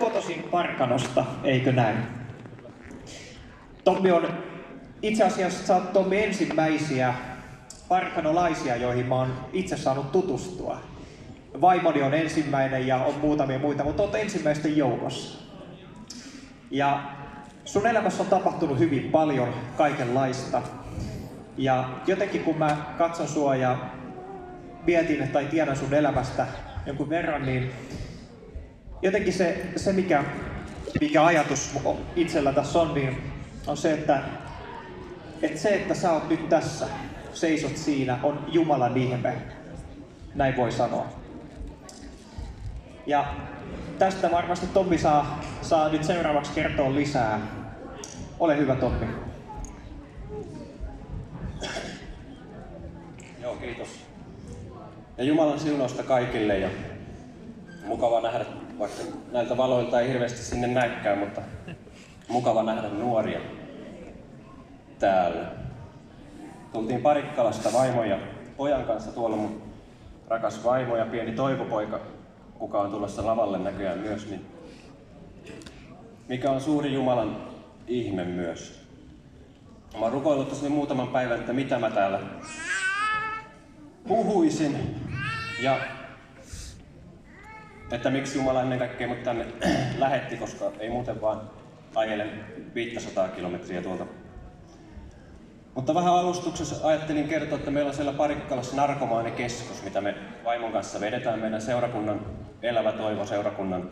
kotoisin Parkanosta, eikö näin? Tommi on, itse asiassa sä oot Tommi ensimmäisiä parkanolaisia, joihin mä oon itse saanut tutustua. Vaimoni on ensimmäinen ja on muutamia muita, mutta oot ensimmäisten joukossa. Ja sun elämässä on tapahtunut hyvin paljon kaikenlaista. Ja jotenkin kun mä katson sua ja mietin tai tiedän sun elämästä jonkun verran, niin jotenkin se mikä ajatus itsellä tässä on, niin on se, että sä oot nyt tässä, seisot siinä, on Jumalan ihme. Näin voi sanoa. Ja tästä varmasti Tommi saa nyt seuraavaksi kertoa lisää. Ole hyvä, Tommi. Joo, kiitos. Ja Jumalan siunausta kaikille ja mukava nähdä, vaikka näiltä valoilta ei hirveästi sinne näykään, mutta mukava nähdä nuoria täällä. Tultiin Parikkalasta vaimon ja pojan kanssa, tuolla mun rakas vaimo ja pieni Toivopoika, kuka on tulossa lavalle näköjään myös, niin mikä on suuri Jumalan ihme myös. Mä oon rukoillut tosi muutaman päivän, että mitä mä täällä puhuisin ja että miksi Jumala ennen kaikkea mut tänne lähetti, koska ei muuten vaan ajelen 500 kilometriä tuolta. Mutta vähän alustuksessa ajattelin kertoa, että meillä on siellä Parikkalassa narkomaanikeskus, mitä me vaimon kanssa vedetään meidän seurakunnan, Elävä Toivo seurakunnan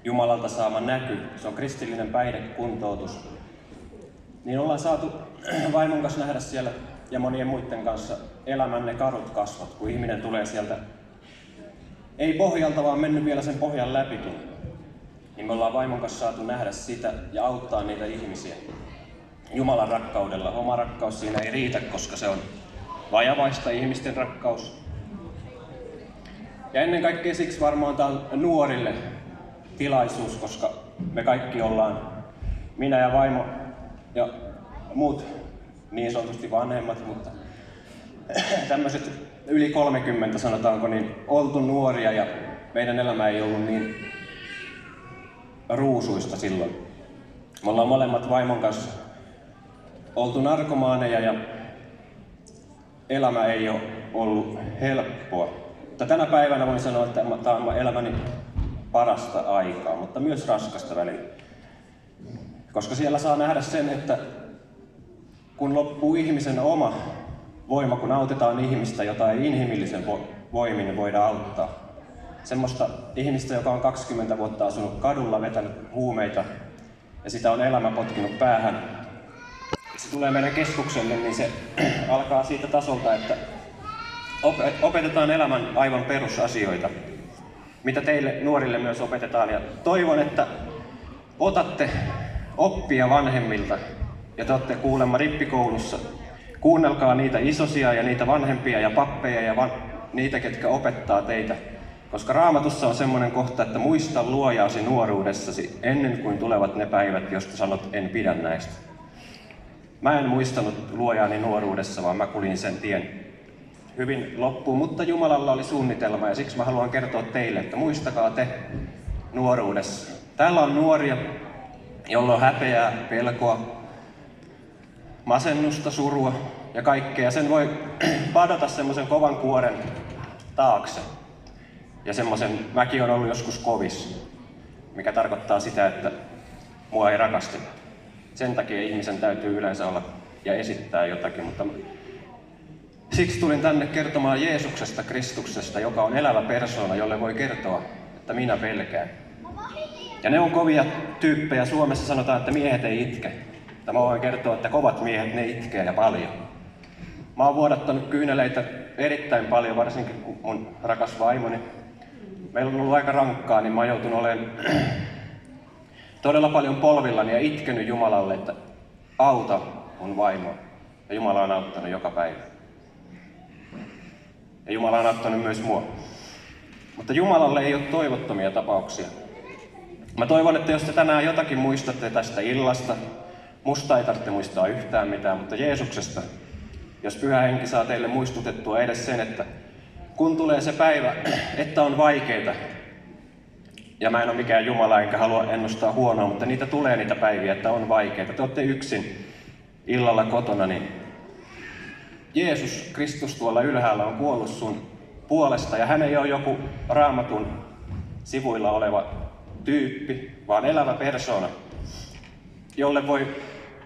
Jumalalta saama näky. Se on kristillinen päihdekuntoutus. Niin ollaan saatu vaimon kanssa nähdä siellä ja monien muiden kanssa elämän ne karut kasvot, kun ihminen tulee sieltä ei pohjalta, vaan mennyt vielä sen pohjan läpikin. Niin me ollaan vaimon kanssa saatu nähdä sitä ja auttaa niitä ihmisiä Jumalan rakkaudella. Oma rakkaus siinä ei riitä, koska se on vajavaista ihmisten rakkaus. Ja ennen kaikkea siksi varmaan tää on nuorille tilaisuus, koska me kaikki ollaan, minä ja vaimo ja muut niin sanotusti vanhemmat, mutta tämmöiset yli 30 sanotaanko, niin oltu nuoria ja meidän elämä ei ollut niin ruusuista silloin. Me ollaan molemmat vaimon kanssa oltu narkomaaneja ja elämä ei ole ollut helppoa. Mutta tänä päivänä voin sanoa, että tämä on elämäni parasta aikaa, mutta myös raskasta välillä. Koska siellä saa nähdä sen, että kun loppuu ihmisen oma voima, kun autetaan ihmistä, jota ei inhimillisen voimin voida auttaa. Semmoista ihmistä, joka on 20 vuotta asunut kadulla, vetänyt huumeita ja sitä on elämä potkinut päähän. Se tulee meidän keskukselle, niin se alkaa siitä tasolta, että opetetaan elämän aivan perusasioita, mitä teille nuorille myös opetetaan. Ja toivon, että otatte oppia vanhemmilta ja te olette kuulemma rippikoulussa. Kuunnelkaa niitä isosia ja niitä vanhempia ja pappeja ja niitä, ketkä opettaa teitä. Koska Raamatussa on semmoinen kohta, että muista luojaasi nuoruudessasi ennen kuin tulevat ne päivät, josta sanot en pidä näistä. Mä en muistanut luojaani nuoruudessa, vaan mä kulin sen tien hyvin loppuun, mutta Jumalalla oli suunnitelma ja siksi mä haluan kertoa teille, että muistakaa te nuoruudessa. Täällä on nuoria, jolla on häpeää, pelkoa, masennusta, surua ja kaikkea. Sen voi padota semmoisen kovan kuoren taakse. Ja semmoisen, mäkin olen ollut joskus kovis, mikä tarkoittaa sitä, että mua ei rakasteta. Sen takia ihmisen täytyy yleensä olla ja esittää jotakin, mutta siksi tulin tänne kertomaan Jeesuksesta, Kristuksesta, joka on elävä persoona, jolle voi kertoa, että minä pelkään. Ja ne on kovia tyyppejä. Suomessa sanotaan, että miehet ei itke. Mutta mä voin kertoa, että kovat miehet, ne itkee ja paljon. Mä oon vuodattanut kyyneleitä erittäin paljon, varsinkin kun mun rakas vaimoni. Meillä on ollut aika rankkaa, niin mä oon joutunut olemaan todella paljon polvillani ja itkenyt Jumalalle, että auta mun vaimoa. Ja Jumala on auttanut joka päivä. Ja Jumala on auttanut myös mua. Mutta Jumalalle ei ole toivottomia tapauksia. Mä toivon, että jos te tänään jotakin muistatte tästä illasta, musta ei tarvitse muistaa yhtään mitään, mutta Jeesuksesta, jos Pyhä Henki saa teille muistutettua edes sen, että kun tulee se päivä, että on vaikeita, Ja mä en ole mikään Jumala enkä halua ennustaa huonoa, mutta niitä tulee niitä päiviä, että on vaikeita. Te olette yksin illalla kotona, niin Jeesus Kristus tuolla ylhäällä on kuollut sun puolesta ja hän ei ole joku Raamatun sivuilla oleva tyyppi, vaan elävä persoona, jolle voi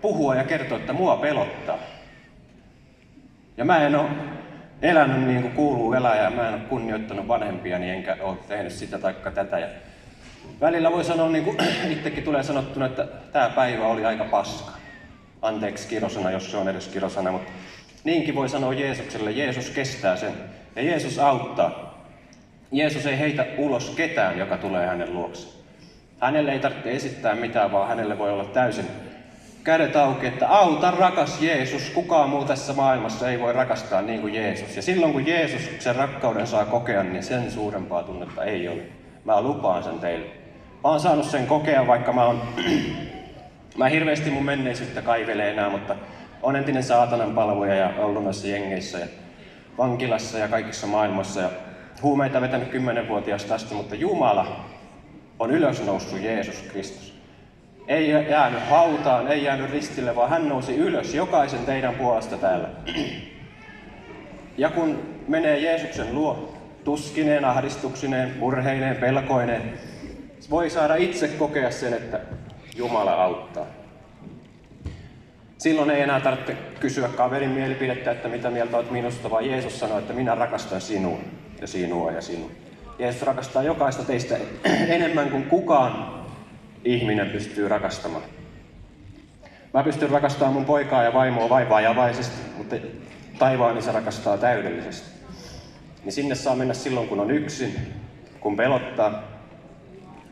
puhua ja kertoa, että mua pelottaa. Ja mä en ole elänyt niin kuin kuuluu elää ja mä en ole kunnioittanut vanhempiani enkä ole tehnyt sitä taikka tätä. Ja välillä voi sanoa, niin kuin itsekin tulee sanottuna, että tämä päivä oli aika paska. Anteeksi kirosana, jos se on edes kirosana, mutta niinkin voi sanoa Jeesukselle. Jeesus kestää sen ja Jeesus auttaa. Jeesus ei heitä ulos ketään, joka tulee hänen luokse. Hänelle ei tarvitse esittää mitään, vaan hänelle voi olla täysin kädet auki, että auta rakas Jeesus, kukaan muu tässä maailmassa ei voi rakastaa niin kuin Jeesus. Ja silloin kun Jeesus sen rakkauden saa kokea, niin sen suurempaa tunnetta ei ole. Mä lupaan sen teille. Mä oon saanut sen kokea, vaikka mä hirveästi mun menneisyyttä kaivele enää, mutta on entinen saatanan palvoja ja ollut noissa jengeissä ja vankilassa ja kaikissa maailmassa ja huumeita vetänyt 10-vuotiaasta asti, mutta Jumala on ylösnoussut Jeesus Kristus. Ei jäänyt hautaan, ei jäänyt ristille, vaan hän nousi ylös jokaisen teidän puolesta täällä. Ja kun menee Jeesuksen luo tuskineen, ahdistuksineen, murheineen, pelkoineen, voi saada itse kokea sen, että Jumala auttaa. Silloin ei enää tarvitse kysyä kaverin mielipidettä, että mitä mieltä olet minusta, vaan Jeesus sanoo, että minä rakastan sinua ja sinua ja sinua. Jeesus rakastaa jokaista teistä enemmän kuin kukaan ihminen pystyy rakastamaan. Mä pystyn rakastamaan mun poikaa ja vaimoa vain vajavaisesti, mutta taivaani se rakastaa täydellisesti. Niin sinne saa mennä silloin, kun on yksin, kun pelottaa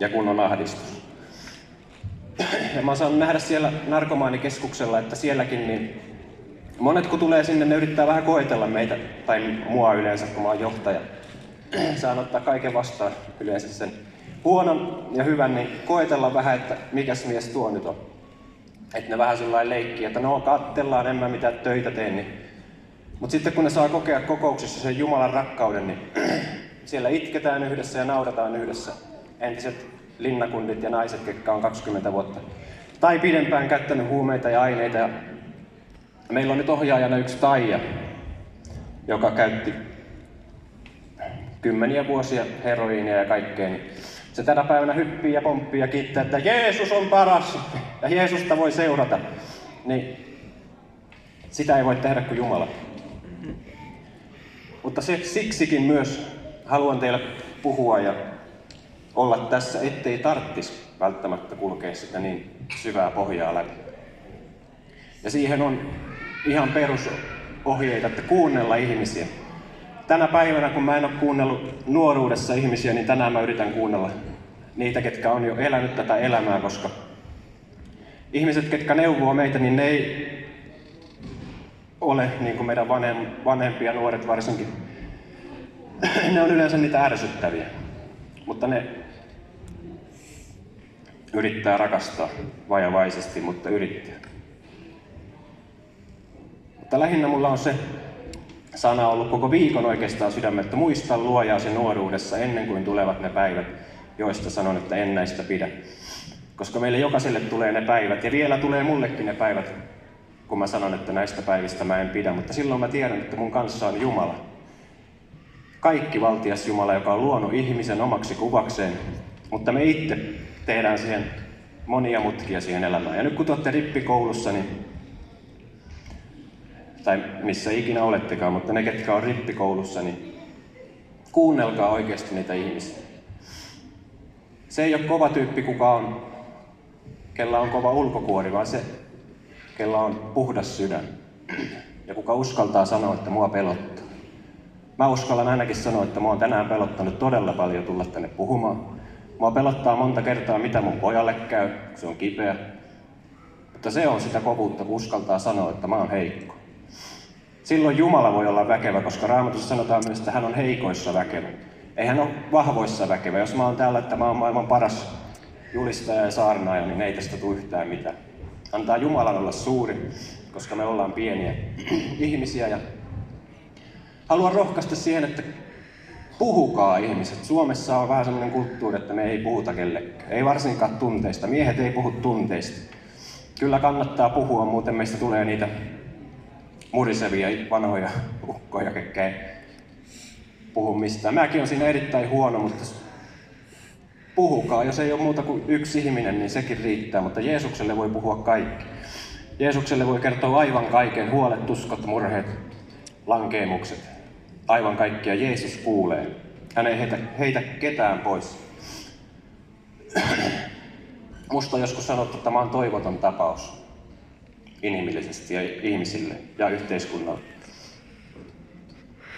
ja kun on ahdistus. Ja mä oon saanut nähdä siellä narkomaanikeskuksella, että sielläkin niin monet kun tulee sinne, ne yrittää vähän koetella meitä, tai mua yleensä, kun mä oon johtaja. Saan ottaa kaiken vastaan yleensä sen huonon ja hyvän, niin koetella vähän, että mikäs mies tuo nyt on. Että ne vähän sellainen leikkiä, että no kattellaan, en mä mitään töitä tee. Niin. Mutta sitten kun ne saa kokea kokouksissa sen Jumalan rakkauden, niin siellä itketään yhdessä ja naurataan yhdessä. Entiset linnakundit ja naiset, jotka on 20 vuotta tai pidempään käyttänyt huumeita ja aineita. Ja meillä on nyt ohjaajana yksi Taija, joka käytti 10 vuosia heroiinia ja kaikkea. Niin se tänä päivänä hyppii ja pomppii ja kiittää, että Jeesus on paras ja Jeesusta voi seurata. Niin sitä ei voi tehdä kuin Jumala. Mutta siksikin myös haluan teille puhua ja olla tässä, ettei tarvitsisi välttämättä kulkea sitä niin syvää pohjaa läpi. Ja siihen on ihan perusohjeita, että kuunnella ihmisiä. Tänä päivänä, kun mä en ole kuunnellut nuoruudessa ihmisiä, niin tänään mä yritän kuunnella niitä, ketkä on jo elänyt tätä elämää, koska ihmiset, ketkä neuvoo meitä, niin ne ei ole niin kuin meidän vanhempia, nuoret varsinkin. Ne on yleensä niitä ärsyttäviä, mutta ne yrittää rakastaa vajavaisesti, mutta yrittää. Mutta lähinnä mulla on se sana ollut koko viikon oikeastaan sydämellä, että muista luojaasi nuoruudessa ennen kuin tulevat ne päivät, joista sanon, että en näistä pidä. Koska meille jokaiselle tulee ne päivät, ja vielä tulee mullekin ne päivät, kun mä sanon, että näistä päivistä mä en pidä. Mutta silloin mä tiedän, että mun kanssa on Jumala. Kaikki valtias Jumala, joka on luonut ihmisen omaksi kuvakseen, mutta me itse tehdään siihen monia mutkia siihen elämään. Ja nyt kun te olette rippikoulussa, niin tai missä ikinä olettekaan, mutta ne, ketkä on rippikoulussa, niin kuunnelkaa oikeasti niitä ihmisiä. Se ei ole kova tyyppi, kella on kova ulkokuori, vaan se, kella on puhdas sydän. Ja kuka uskaltaa sanoa, että mua pelottaa. Mä uskallan ainakin sanoa, että mua on tänään pelottanut todella paljon tulla tänne puhumaan. Mua pelottaa monta kertaa, mitä mun pojalle käy, se on kipeä. Mutta se on sitä kovuutta, kun uskaltaa sanoa, että mä oon heikko. Silloin Jumala voi olla väkevä, koska Raamatussa sanotaan myös, että hän on heikoissa väkevä. Ei hän ole vahvoissa väkevä. Jos mä oon täällä, että mä oon maailman paras julistaja ja saarnaaja, niin ei tästä tule yhtään mitään. Antaa Jumalan olla suuri, koska me ollaan pieniä ihmisiä. Ja haluan rohkaista siihen, että puhukaa ihmiset. Suomessa on vähän sellainen kulttuuri, että me ei puhuta kellekään. Ei varsinkaan tunteista. Miehet ei puhu tunteista. Kyllä kannattaa puhua, muuten meistä tulee niitä murisevia vanhoja ukkoja, ketkä ei puhu mistään. Mäkin on siinä erittäin huono, mutta puhukaa. Jos ei ole muuta kuin yksi ihminen, niin sekin riittää, mutta Jeesukselle voi puhua kaikki. Jeesukselle voi kertoa aivan kaiken, huolet, tuskot, murheet, lankeemukset. Aivan kaikkia Jeesus kuulee. Hän ei heitä ketään pois. Musta on joskus sanottu, että mä oon toivoton tapaus inhimillisesti ja ihmisille ja yhteiskunnalle.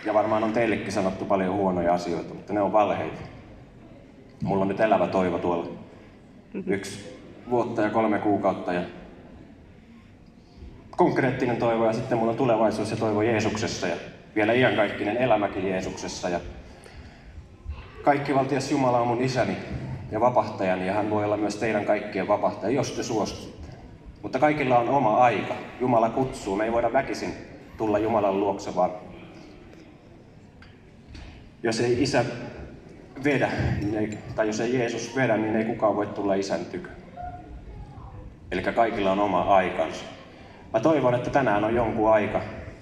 Ja varmaan on teillekin sanottu paljon huonoja asioita, mutta ne on valheita. Mulla on nyt elävä toivo tuolla. 1 vuotta ja 3 kuukautta ja konkreettinen toivo ja sitten mulla on tulevaisuus ja toivo Jeesuksessa ja vielä iankaikkinen elämäkin Jeesuksessa. Ja kaikkivaltias Jumala on mun isäni ja vapahtajani ja hän voi olla myös teidän kaikkien vapahtaja, jos te suostutte. Mutta kaikilla on oma aika. Jumala kutsuu. Me ei voida väkisin tulla Jumalan luokse, vaan jos ei isä vedä, tai jos ei Jeesus vedä, niin ei kukaan voi tulla isän tykö. Eli kaikilla on oma aikansa. Mä toivon, että tänään on jonkun aika